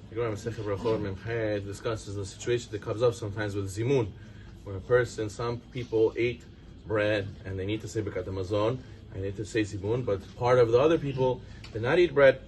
The Gemara Masechet Brachot Memchet discusses the situation that comes up sometimes with Zimmun, when some people ate bread and they need to say Birkat Hamazon, and they need to say Zimmun, but part of the other people did not eat bread,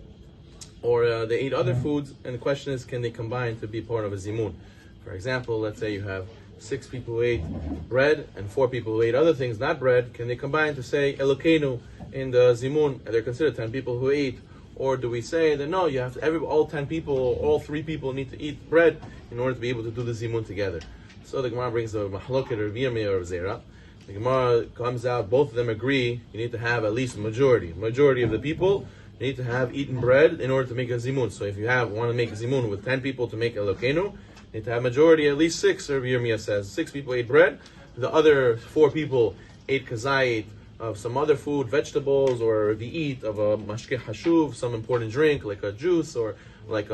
or they ate other foods, and the question is, can they combine to be part of a Zimmun? For example, let's say you have 6 people who ate bread and 4 people who ate other things, not bread. Can they combine to say Elokeinu in the Zimmun, and they're considered 10 people who ate? Or do we say that no, you have to, all 10 people, all 3 people need to eat bread in order to be able to do the Zimmun together? So the Gemara brings the Mahloket or Rabbi or Zera. The Gemara comes out, both of them agree, you need to have at least majority of the people need to have eaten bread in order to make a Zimmun. So if you want to make a Zimmun with 10 people to make Elokeinu, you need to have majority, at least 6, Rabbi Yirmiyah says. 6 people ate bread, the other 4 people ate kazayit of some other food, vegetables, or the eat of a mashkeh hashuv, some important drink like a juice or like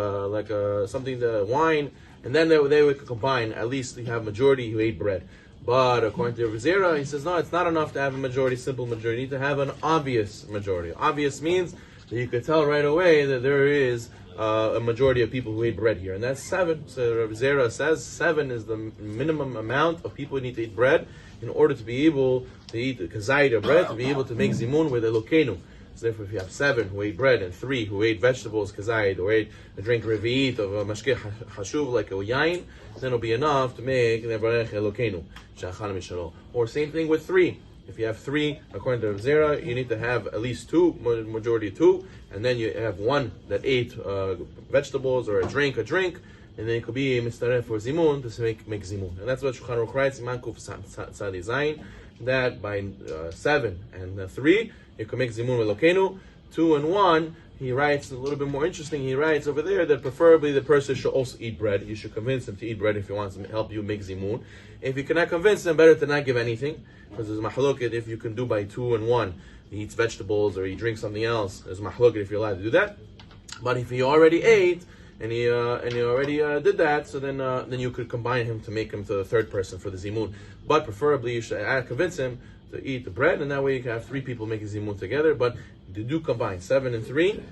something, the wine, and then they would combine. At least you have majority who ate bread. But according to Rabbi Zino, he says no, it's not enough to have a majority, simple majority. You need to have an obvious majority. Obvious means that you could tell right away that there is a majority of people who ate bread here, and that's 7. So Rabbi Zera says 7 is the minimum amount of people who need to eat bread in order to be able to eat kazayit or bread, to be able to make Zimmun with Elokeinu. So therefore, if you have 7 who ate bread and 3 who ate vegetables, kazayit, or ate a drink revi'it of a mashkeh hashuv like a yain, then it'll be enough to make nevarech Elokeinu shachal mishalo. Or same thing with 3. If you have 3, according to Rav Zera, you need to have at least 2, majority 2, and then you have 1 that ate vegetables or a drink, and then it could be mistaref for Zimun to make Zimun. And that's what Shulchan Aruch writes, Iman Kuf Tzadi Zayin, that by 7 and 3, you can make Zimun with Elokeinu. 2 and 1, he writes a little bit more interesting. He writes over there that preferably the person should also eat bread. You should convince him to eat bread if he wants to help you make Zimun. If you cannot convince him, better to not give anything, because there's mahloket if you can do by 2 and 1. He eats vegetables or he drinks something else. There's mahloket if you're allowed to do that. But if he already ate and he already did that, so then you could combine him to make him to the 3rd person for the Zimun. But preferably you should convince him to eat the bread, and that way you can have 3 people making Zimun together. But you do combine 7 and 3.